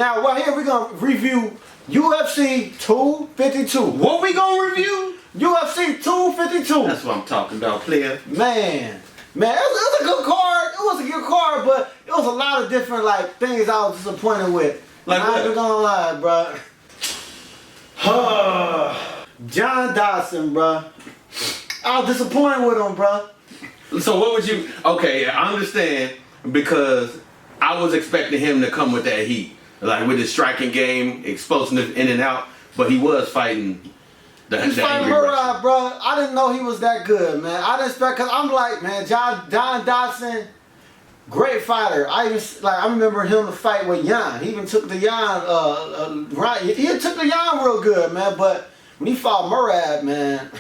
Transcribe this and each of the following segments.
Now, right here, we're going to review UFC 252. What we going to review? UFC 252. That's what I'm talking about, player. Man, it was a good card. It was a good card, but it was a lot of different like things I was disappointed with. Like I'm what? not gonna lie, bro. John Dodson, bro. I was disappointed with him, bro. So what would you? Okay, I understand because I was expecting him to come with that heat, like with his striking game, explosive in and out. But he was fighting. He's fighting Herbert, bro. I didn't know he was that good, man. I didn't expect, cause I'm like, man, John Dodson, great fighter. I remember him to fight with Jan. He even took the Jan, right? He took the Jan real good, man. But when he fought Murad, man,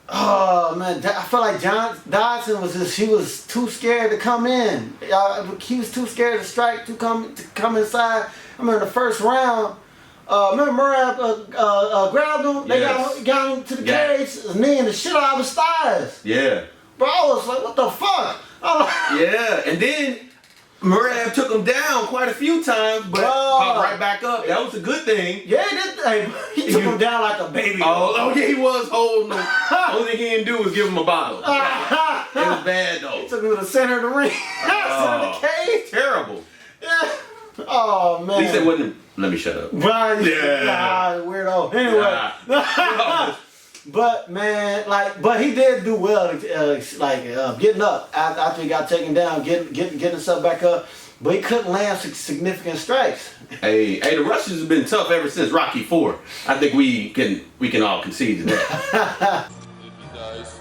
oh man, I felt like John Dodson he was too scared to come in. He was too scared to strike, to come inside. I remember the first round. Remember Murad grabbed him? They got him to the cage, kneeing the shit out of his thighs. Yeah. Bro, I was like, what the fuck? Yeah, and then Murad took him down quite a few times, but popped right back up. That was a good thing. Yeah, he took him down like a baby. Oh yeah, he was holding him. Only thing he didn't do was give him a bottle. It was bad though. He took him to the center of the ring. Center of the cage. Terrible. Yeah. Oh man. At least it wasn't. Let me shut up. Right. Yeah. Weirdo. Anyway. But man, but he did do well, getting up after he got taken down, getting himself back up. But he couldn't land significant strikes. Hey, the Russians have been tough ever since Rocky IV. I think we can all concede to that. If he dies,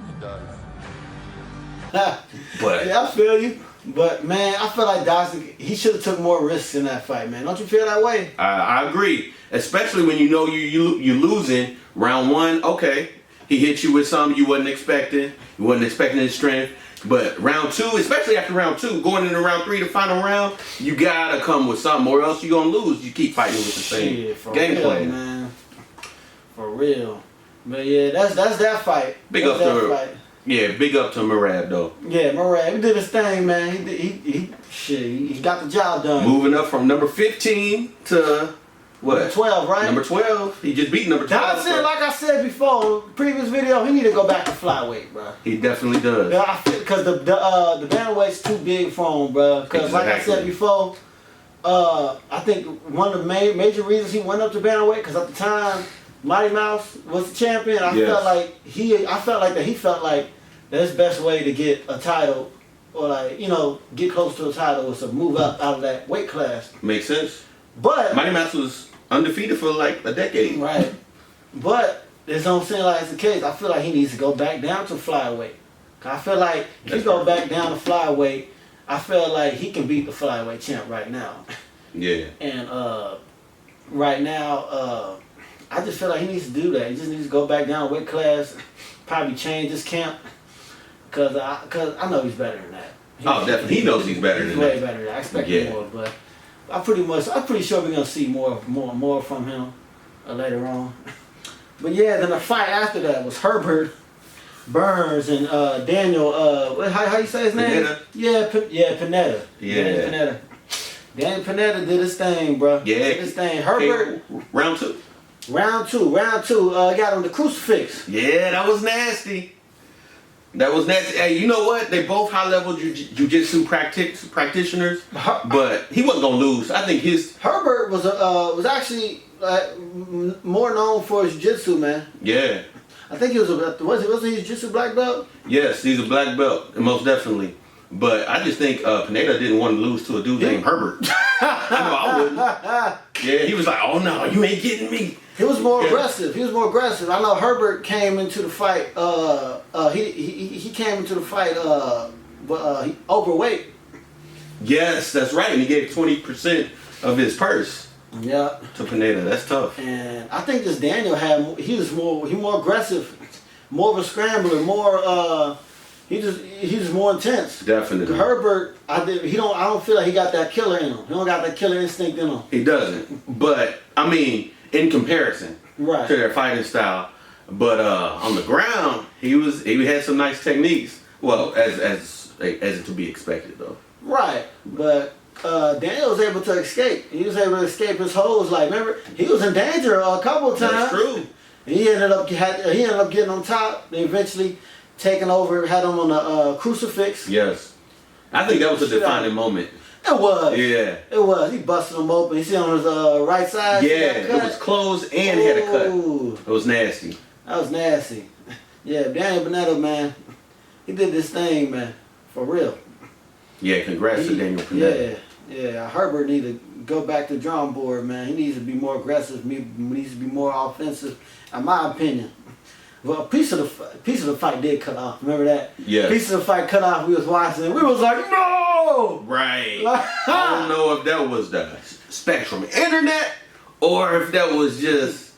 he dies. But yeah, I feel you. But man, I feel like Dodson, he should have took more risks in that fight, man. Don't you feel that way? I agree, especially when you know you're losing round one. Okay, he hit you with something you wasn't expecting. You wasn't expecting his strength. But round two, especially after round two, going into round three, the final round, you gotta come with something, or else you're gonna lose. You keep fighting with the same game plan, man. For real. But yeah, that's that fight. Big up to Murad though. Yeah, Murad, he did his thing, man. He got the job done. Moving up from number 15 to what? Number 12, right? Number 12. He just beat number 12. Dodson, like I said before, previous video, he need to go back to flyweight, bro. He definitely does. Yeah, I feel because the bantamweight's too big for him, bro. Because like I said before, I think one of the major reasons he went up to bantamweight, because at the time Mighty Mouse was the champion. I felt like he felt like his best way to get a title, or get close to a title, was to move up out of that weight class. Makes sense. But Mighty Mouse was undefeated for like a decade. Right. But that's what I'm saying, like it's the case. I feel like he needs to go back down to flyweight. I feel like if he go back down to flyweight, I feel like he can beat the flyweight champ right now. Yeah. And right now, I just feel like he needs to do that. He just needs to go back down weight class, probably change his camp, cause I know he's better than that. Definitely, he knows he's better than that. Way better than that. I expect more, but I'm pretty sure we're gonna see more from him later on. But yeah, then the fight after that was Herbert Burns and Daniel. How you say his name? Pineda. Pineda. Yeah. Pineda. Daniel Pineda did his thing, bro. Yeah. Did his thing. Herbert. Round two. Round two. Got him the crucifix. Yeah, that was nasty. That was nasty. Hey, you know what? They both high-level jiu-jitsu practitioners, but he wasn't gonna lose. I think Herbert was actually more known for his jiu-jitsu, man. Yeah. I think he was he his jiu-jitsu black belt? Yes, he's a black belt, most definitely. But I just think Pineda didn't want to lose to a dude named Herbert. I know I wouldn't. Yeah, he was like, "Oh no, you ain't getting me." He was more aggressive. I know Herbert came into the fight. He came into the fight overweight. Yes, that's right. And he gave 20% of his purse. Yeah. To Pineda. That's tough. And I think this Daniel he more aggressive, more of a scrambler, he's more intense. Definitely. Herbert, I don't feel like he got that killer in him. He don't got that killer instinct in him. He doesn't. But I mean, in comparison to their fighting style, but on the ground, he had some nice techniques. Well, as to be expected though. Right, but Daniel was able to escape. He was able to escape his holds. Like, remember, he was in danger a couple of times. That's true. And he ended up getting on top. They eventually taking over, had him on the crucifix. Yes. I think that was a defining moment. It was. Yeah. It was. He busted him open. You see on his right side? Yeah, it was closed and he had a cut. It was nasty. That was nasty. Yeah, Daniel Pineda, man, he did this thing, man, for real. Yeah, congrats to Daniel Pineda. Yeah. Herbert need to go back to the drawing board, man. He needs to be more aggressive. He needs to be more offensive, in my opinion. Well, a piece of the fight did cut off. Remember that? Yeah. Piece of the fight cut off. We was watching it. We was like, no. Right. I don't know if that was the Spectrum Internet or if that was just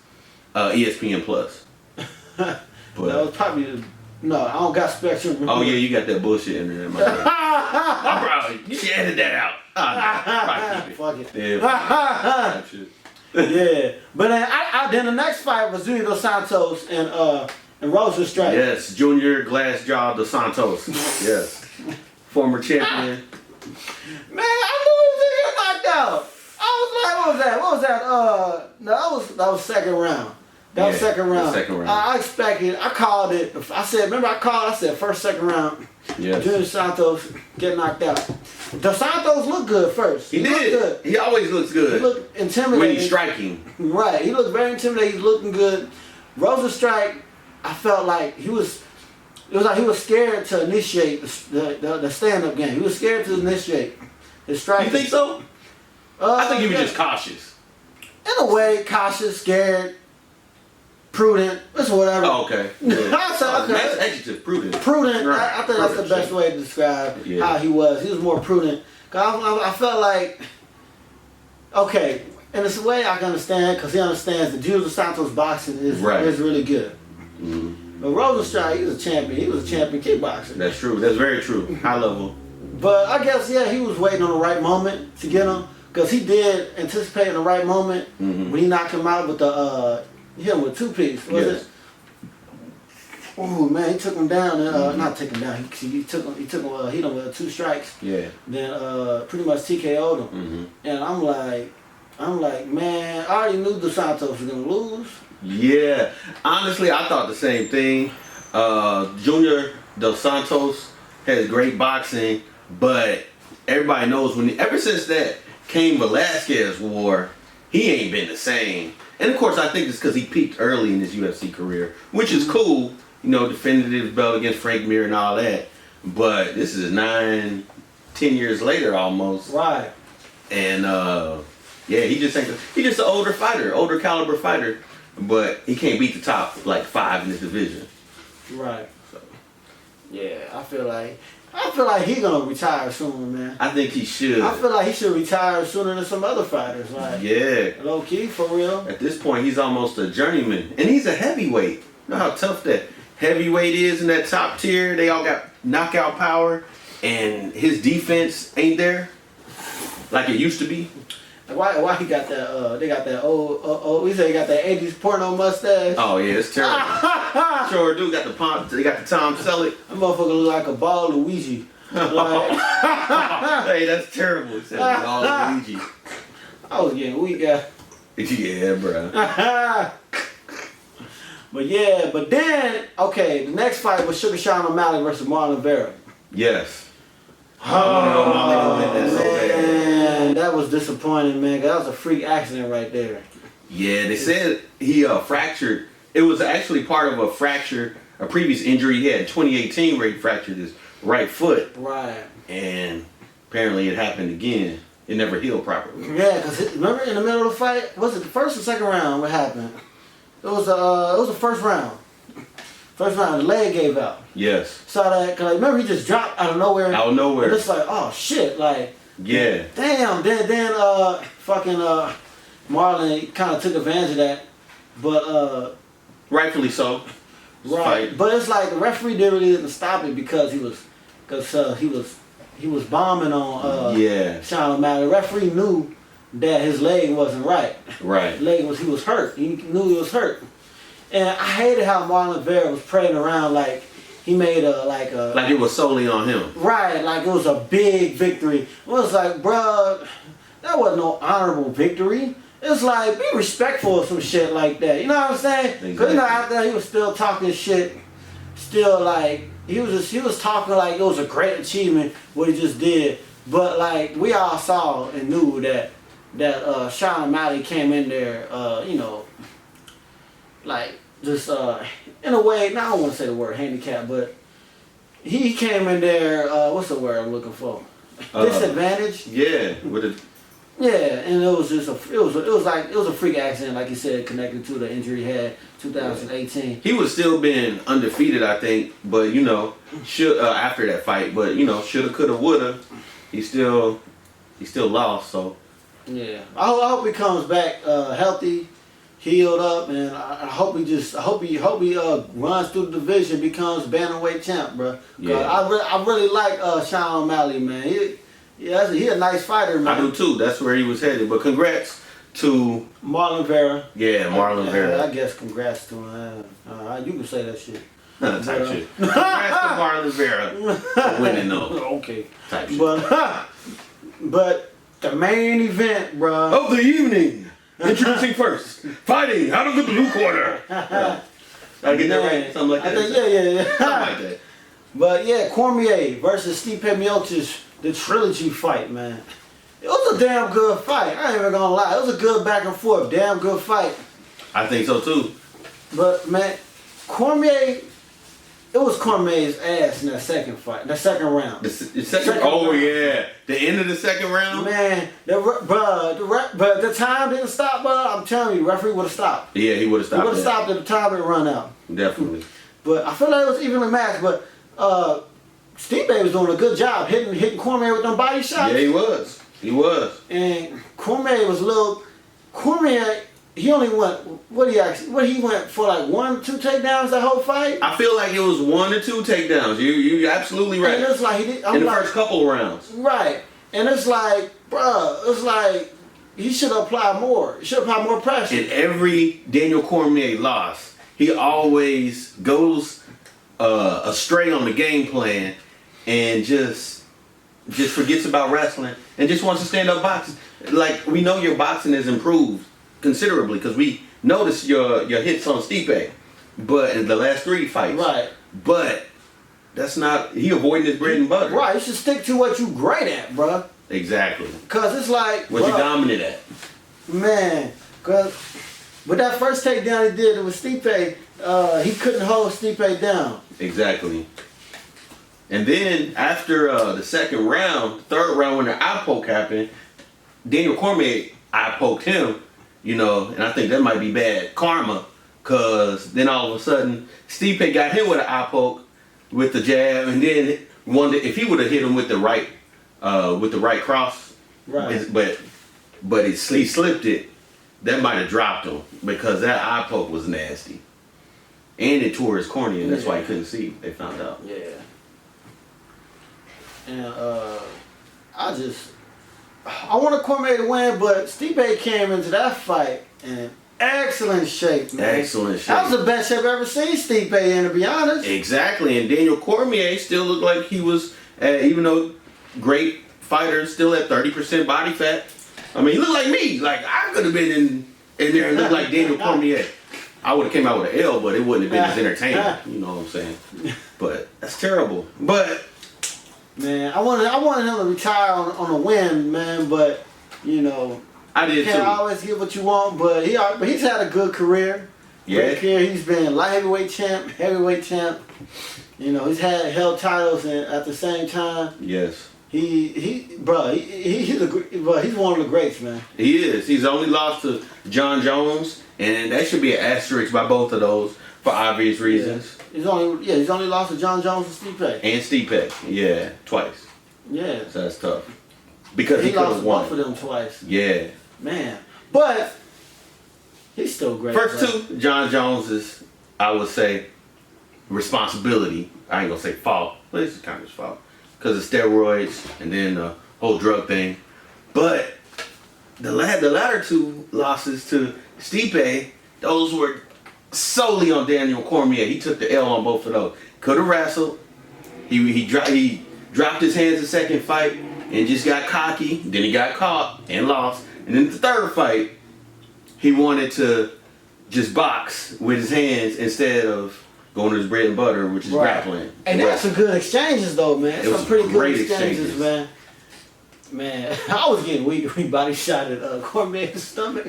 ESPN Plus. That was probably no. I don't got Spectrum. Oh yeah, you got that bullshit Internet, my bad. Bro, you should edit that out. Fuck it. Yeah. Yeah, but then the next fight was Junior Dos Santos and Rosa Strike. Yes, Junior Glassjaw Dos Santos. Yes, former champion. Man, I knew he was gonna get knocked out. I was like, what was that? What was that? No, that was second round. That was second round. Second round. I expected. I called it. I said, remember I said first, second round. Yes. Junior Santos get knocked out. Dos Santos looked good first. He did. Looked good. He always looks good. He looked intimidating. When he's striking. Right. He looked very intimidating. He's looking good. Rosa Strike, I felt like it was like he was scared to initiate the stand-up game. He was scared to initiate his strike. You think so? I think he was just cautious. In a way, cautious, scared, prudent, it's whatever. Oh, okay. Yeah. Okay. That's adjective, prudent. Prudent. Right. I think that's the best way to describe how he was. He was more prudent. Cause I felt like, okay, in this way I can understand because he understands that Junior Dos Santos boxing is really good. Mm-hmm. But Rosa Strike, he was a champion. He was a champion kickboxer. That's true. That's very true. High level. But I guess, he was waiting on the right moment to get him. Because he did anticipate in the right moment when he knocked him out with the, he hit him with two-piece, was it? Oh man, he took him down. Not took him down. He hit him with two strikes. Yeah. Then pretty much TKO'd him. Mm-hmm. And I'm like, man, I already knew Dos Santos was gonna lose. Yeah. Honestly, I thought the same thing. Junior Dos Santos has great boxing, but everybody knows ever since that Cain Velasquez war, he ain't been the same. And of course, I think it's because he peaked early in his UFC career, which is cool. Defended his belt against Frank Mir and all that. But this is 9-10 years later almost. Right. And he's just an older fighter, older caliber fighter. But he can't beat the top 5 in his division. Right. So, yeah, I feel like he's gonna retire soon, man. I think he should. I feel like he should retire sooner than some other fighters. Low key, for real. At this point, he's almost a journeyman, and he's a heavyweight. You know how tough that heavyweight is in that top tier? They all got knockout power, and his defense ain't there like it used to be. Why he got that? They got that old. We say he got that 80s porno mustache. Oh yeah, it's terrible. Sure do. They got the Tom Selleck. That motherfucker look like a ball Luigi. Hey, that's terrible. It said ball Luigi. I was getting weak, guy. Yeah, bro. But then, the next fight was Sugar Sean OMalley versus Marlon Vera. Yes. Man, that was disappointing, man. That was a freak accident right there. Yeah, they said he fractured. It was actually part of a previous injury he had in 2018 where he fractured his right foot. Right. And apparently it happened again. It never healed properly. Yeah, because remember in the middle of the fight, was it the first or second round? What happened? It was the first round. First round, the leg gave out. Yes. Saw that, because remember he just dropped out of nowhere. Out of nowhere. And it's like, oh shit, yeah. Damn. Then Marlon kind of took advantage of that, but rightfully so. Right. Fight. But it's like the referee didn't stop it because he was bombing on Sean OMalley. The referee knew that his leg wasn't right. Right. He was hurt. He knew he was hurt. And I hated how Marlon Vera was praying around like he he made like it was solely on him. Right, like it was a big victory. It was like, bruh, that wasn't no honorable victory. It's like, be respectful of some shit like that. You know what I'm saying? Because Exactly. out there he was still talking shit. Still like, he was talking like it was a great achievement what he just did. But like, we all saw and knew that Sean O'Malley came in there, like, just in a way, now I don't want to say the word handicap, but he came in there, what's the word I'm looking for? Disadvantage? Yeah, with it. Yeah, and it was just it was a freak accident, like you said, connected to the injury he had 2018. He was still being undefeated, I think, but should after that fight, but shoulda, coulda, woulda. He still lost. So yeah, I hope he comes back healthy, healed up, and I hope he runs through the division, becomes bantamweight champ, bro. Yeah. I really like Sean O'Malley, man. He a nice fighter, man. I do too. That's where he was headed. But congrats to Marlon Vera. Yeah, Marlon Vera. I guess congrats to him. You can say that shit. Type shit. Congrats to Marlon Vera for winning though. Okay. Type shit. But the main event, bro. Of the evening. Introducing first. Fighting out of the blue corner. Did I get that right? Something like that. Yeah. Something like that. But yeah, Cormier versus Stipe Miocic, the trilogy fight, man. It was a damn good fight. I ain't even gonna lie. It was a good back and forth, damn good fight. I think so too. But man, Cormier, it was Cormier's ass in that second fight, the second round. The second round. Yeah, the end of the second round. Man, but the time didn't stop, bro. I'm telling you, referee would have stopped. Yeah, he would have stopped. He would have stopped at the time it run out. Definitely. But I feel like it was evenly matched. But Stipe was doing a good job hitting Cormier with them body shots. Yeah, he was. He was. And Cormier was a little. Cormier, he only went. What he went for, like 1, 2 takedowns that whole fight. I feel like it was 1 or 2 takedowns. You're absolutely right. And it's like he did. In the first couple of rounds. Right. And it's like, bruh, it's like he should apply more. He should apply more pressure. In every Daniel Cormier loss, he always goes astray on the game plan and just forgets about wrestling and just wants to stand up boxing. Like, we know your boxing has improved considerably because we noticed your hits on Stipe, but in the last 3 fights. Right. But that's not, he avoiding his bread and butter. Right. You should stick to what you great at, bruh. Exactly. Cause it's like what you dominant at. Man, cause with that first takedown he did with Stipe, he couldn't hold Stipe down. Exactly. And then after the second round, third round when the eye poke happened, Daniel Cormier eye poked him, and I think that might be bad karma, cause then all of a sudden Stipe got hit with an eye poke with the jab, and then wondered if he would have hit him with the right cross, right? But he slipped it. That might have dropped him because that eye poke was nasty, and it tore his cornea, and that's why he couldn't see. They found out. Yeah. And I wanted Cormier to win, but Stipe came into that fight in excellent shape, man. Excellent shape. That was the best shape I've ever seen Stipe in, to be honest. Exactly, and Daniel Cormier still looked like he was, even though great fighter, still at 30% body fat. I mean, he looked like me. Like, I could have been in there and looked like Daniel Cormier. I would have came out with an L, but it wouldn't have been as entertaining. You know what I'm saying? But that's terrible. But man, I wanted him to retire on a win, man. But I did you can't too. always get what you want. But he's had a good career. Yeah. Great career. He's been light heavyweight champ, heavyweight champ. He's held titles at the same time. Yes. He's one of the greats, man. He is. He's only lost to John Jones, and that should be an asterisk by both of those for obvious reasons. Yeah. He's only lost to John Jones and Stipe. And Stipe, yeah, twice. Yeah. So that's tough. Because he could lost have won. both of them twice. Yeah. Man. But he's still great. First 2, John Jones's, I would say, responsibility. I ain't gonna say fault, but it's kind of his fault. Because of steroids and then the whole drug thing. But the latter 2 losses to Stipe, those were solely on Daniel Cormier. He took the L on both of those. could have wrestled. He dropped his hands the second fight and just got cocky. Then he got caught and lost. And then the third fight, he wanted to just box with his hands instead of going to his bread and butter, which is grappling. And that's some good exchanges, though, man. Some pretty good exchanges, man. Man, I was getting weak when he body shot at Cormier's stomach.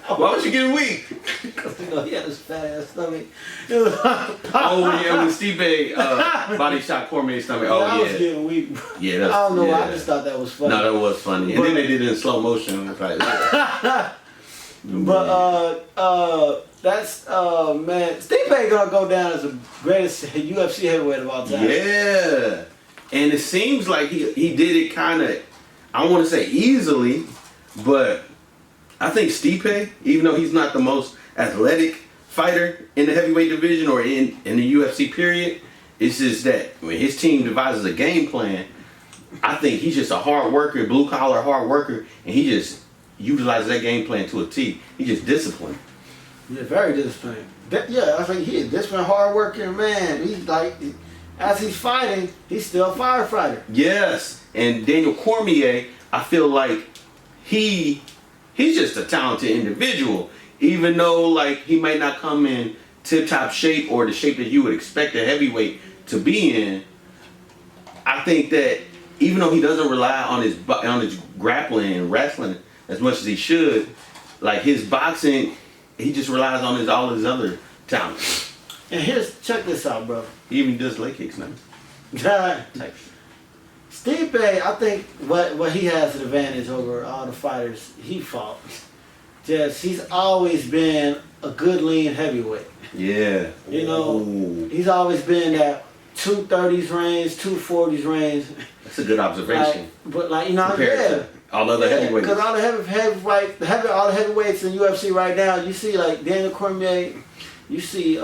Why was you getting weak? Because he had his fat ass stomach. Oh yeah, when Stipe body shot Cormier's stomach. Oh yeah. I was getting weak. Yeah, that's, I don't know. Yeah. I just thought that was funny. No, that was funny. And then they did it in slow motion. It was like, but that's man, Stipe gonna go down as the greatest UFC heavyweight of all time. Yeah. And it seems like he did it kind of, I don't want to say easily, but I think Stipe, even though he's not the most athletic fighter in the heavyweight division or in the UFC period, it's just that when his team devises a game plan, I think he's just a hard worker, blue collar hard worker, and he just utilizes that game plan to a T. He's just disciplined. Yeah, very disciplined. Yeah, I think he's a disciplined, hard working man. He's like, as he's fighting, he's still a firefighter. Yes, and Daniel Cormier, I feel like he's just a talented individual. Even though like he might not come in tip-top shape or the shape that you would expect a heavyweight to be in, I think that even though he doesn't rely on his grappling and wrestling as much as he should, like his boxing, he just relies on all his other talents. And check this out, bro. He even does leg kicks now. Stipe, I think what he has an advantage over all the fighters he fought. Just he's always been a good lean heavyweight. Yeah. You know, he's always been that 230s range, 240s range. That's a good observation. But you know, to all the other heavyweights. Because all the heavyweights in UFC right now, you see like Daniel Cormier, you see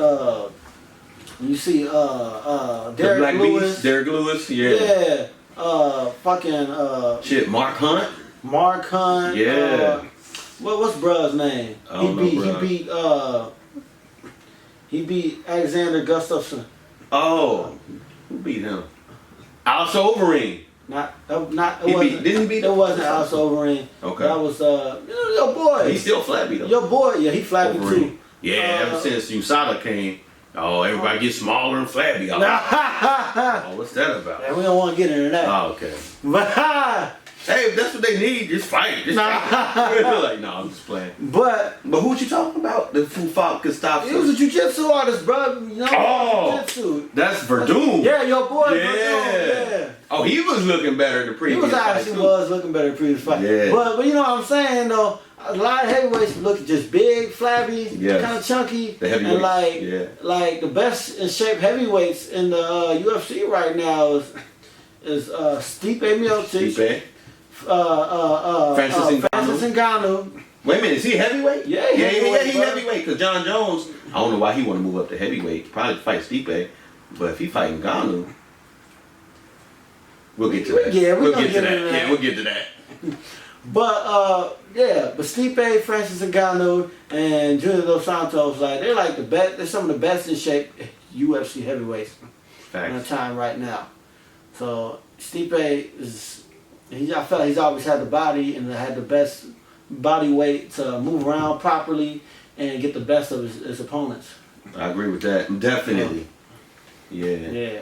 Derek Lewis. Derek Lewis, yeah. Yeah. Mark Hunt. Mark Hunt. Yeah. What's bruh's name? He beat Alexander Gustafsson. Oh, who beat him? Alice Overeem. Didn't he beat? It wasn't Alice Overeem. Okay. That was your boy. He's still flabby though. Your boy, yeah, he flabby Overeem. too. Yeah, ever since USADA came, everybody gets smaller and flabby. What's that about? Yeah, we don't want to get into that. Oh, okay. But hey, if that's what they need, just fight. Like, no, I'm just playing. But who you talking about? The who fought Gustafsson? He was a jiu-jitsu artist, bro. You know, jiu-jitsu. That's Verdun. Yeah, your boy. Yeah. Verdun, yeah. Oh, he was looking better the previous fight. He was looking better the previous fight. Yeah. But you know what I'm saying though. A lot of heavyweights look just big, flabby, kind of chunky, the heavyweights, and like the best in shape heavyweights in the UFC right now is Stipe Miocic, Francis Ngannou. Wait a minute, is he heavyweight? Yeah, he heavyweight. Because John Jones, I don't know why he want to move up to heavyweight. Probably fight Stipe, but if he fighting Ngannou, we'll get to that. Yeah, we'll get to that. Yeah, we'll get to that. But but Stipe, Francis Ngannou, and Junior Dos Santos, like they're like the best. They're some of the best in shape UFC heavyweights in the time right now. So Stipe is, I felt he's always had the body and had the best body weight to move around properly and get the best of his opponents. I agree with that. Definitely. Yeah. Yeah.